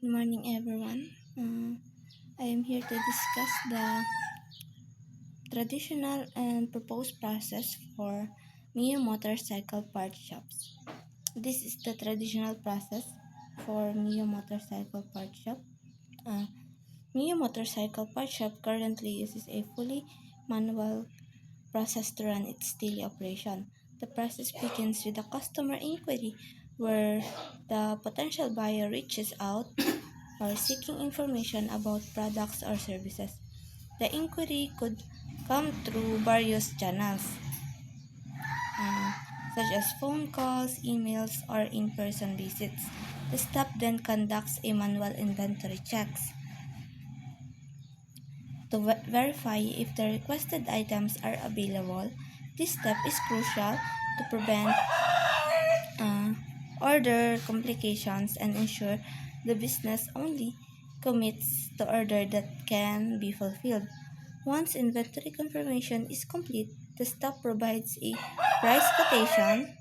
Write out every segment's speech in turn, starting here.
Good morning, everyone. I am here to discuss the traditional and proposed process for Mio motorcycle part shops. This is the traditional process for Mio motorcycle part shop. Uh, Mio motorcycle part shop currently uses a fully manual process to run its daily operation. The process begins with a customer inquiry where the potential buyer reaches out or seeking information about products or services. The inquiry could come through various channels, uh, such as phone calls, emails, or in-person visits. The staff then conducts a manual inventory checks to verify if the requested items are available. This step is crucial to prevent uh, order complications and ensure the business only commits to order that can be fulfilled. Once inventory confirmation is complete, the staff provides a price quotation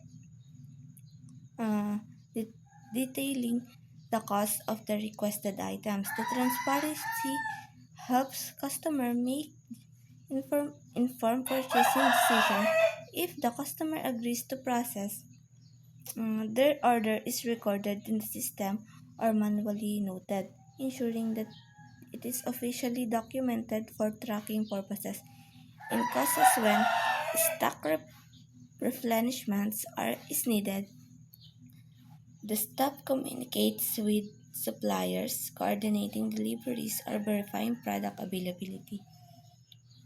uh, de- detailing the cost of the requested items. The transparency helps customer make informed purchasing decision. If the customer agrees to process, their order is recorded in the system or manually noted, ensuring that it is officially documented for tracking purposes. In cases when stock replenishments is needed, the staff communicates with suppliers, coordinating deliveries or verifying product availability.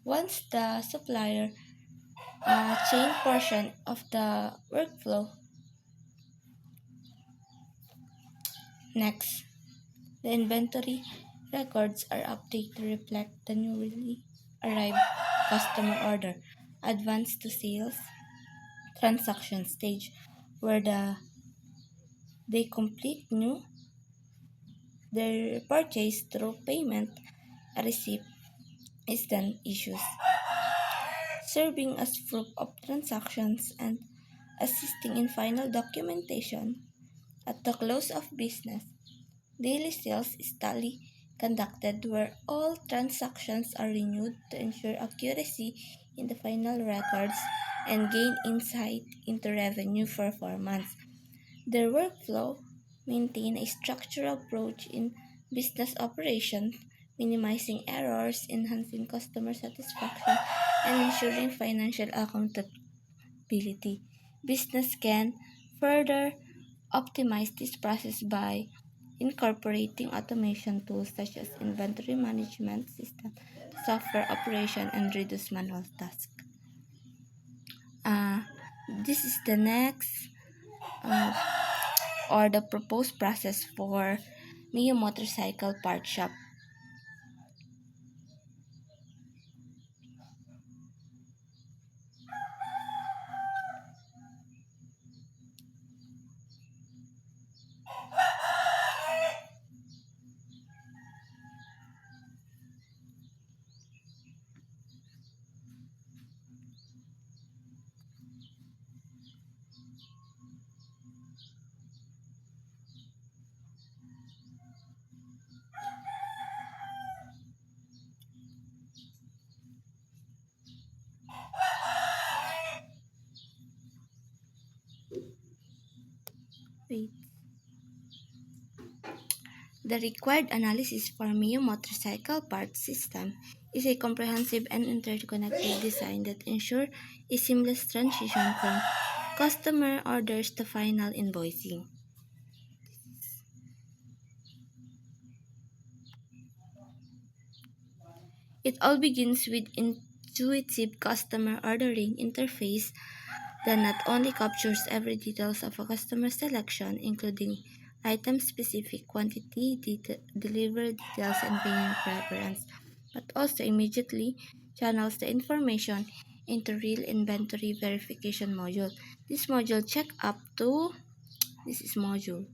Once the supplier chain portion of the workflow, next, the inventory records are updated to reflect the newly arrived customer order. Advanced to sales transaction stage, where they complete their purchase through payment. A receipt is then issued, serving as proof of transactions and assisting in final documentation. At the close of business, daily sales is tally conducted where all transactions are renewed to ensure accuracy in the final records and gain insight into revenue performance. Their workflow maintain a structured approach in business operations, minimizing errors, enhancing customer satisfaction, and ensuring financial accountability. Business can further optimize this process by incorporating automation tools such as inventory management system, software operation, and reduce manual tasks. Uh, this is the next uh, or the proposed process for Mio motorcycle part shop. Wait. The required analysis for Mio motorcycle part system is a comprehensive and interconnected design that ensures a seamless transition from customer orders to final invoicing. It all begins with intuitive customer ordering interface that not only captures every details of a customer selection, including item-specific quantity, delivery details, and payment preference, but also immediately channels the information into real inventory verification module. This module check up to this is module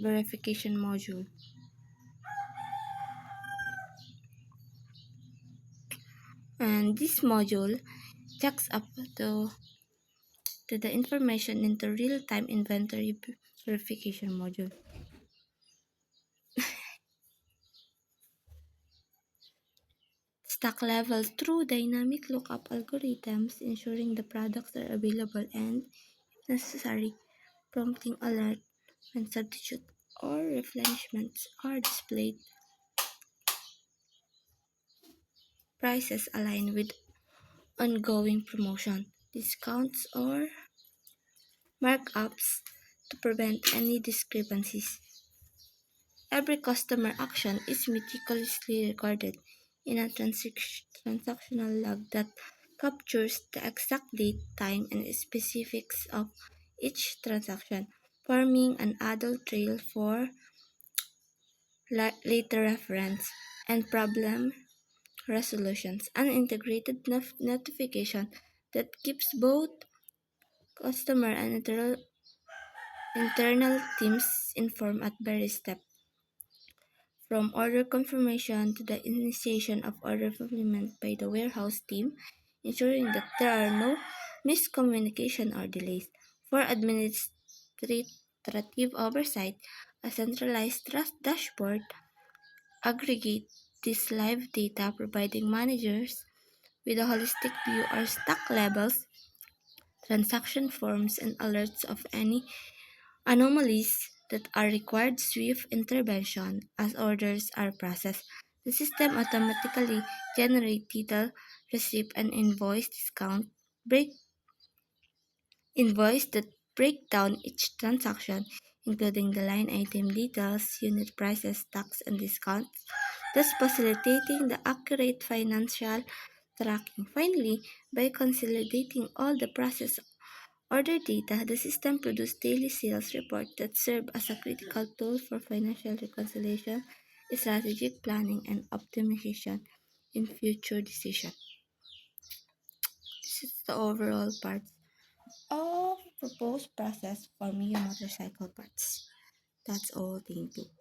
verification module. And this module checks up to the information into real-time inventory verification module. Stock levels through dynamic lookup algorithms, ensuring the products are available and, if necessary, prompting alert when substitute or replenishments are displayed. Prices align with ongoing promotion, discounts, or markups to prevent any discrepancies. Every customer action is meticulously recorded in a transactional log that captures the exact date, time, and specifics of each transaction, forming an adult trail for later reference and problem resolutions. An integrated notification that keeps both customer and internal teams informed at every step, from order confirmation to the initiation of order fulfillment by the warehouse team, ensuring that there are no miscommunication or delays. For administrative oversight, a centralized dashboard aggregate this live data, providing managers with a holistic view of stock levels, transaction forms, and alerts of any anomalies that are required swift intervention as orders are processed. The system automatically generates title, receipt, and break invoice that break down each transaction, including the line item details, unit prices, tax, and discounts, thus facilitating the accurate financial tracking. Finally, by consolidating all the process order data, the system produces daily sales reports that serve as a critical tool for financial reconciliation, strategic planning, and optimization in future decisions. This is the overall part of proposed process for Mio motorcycle parts. That's all. Thank you.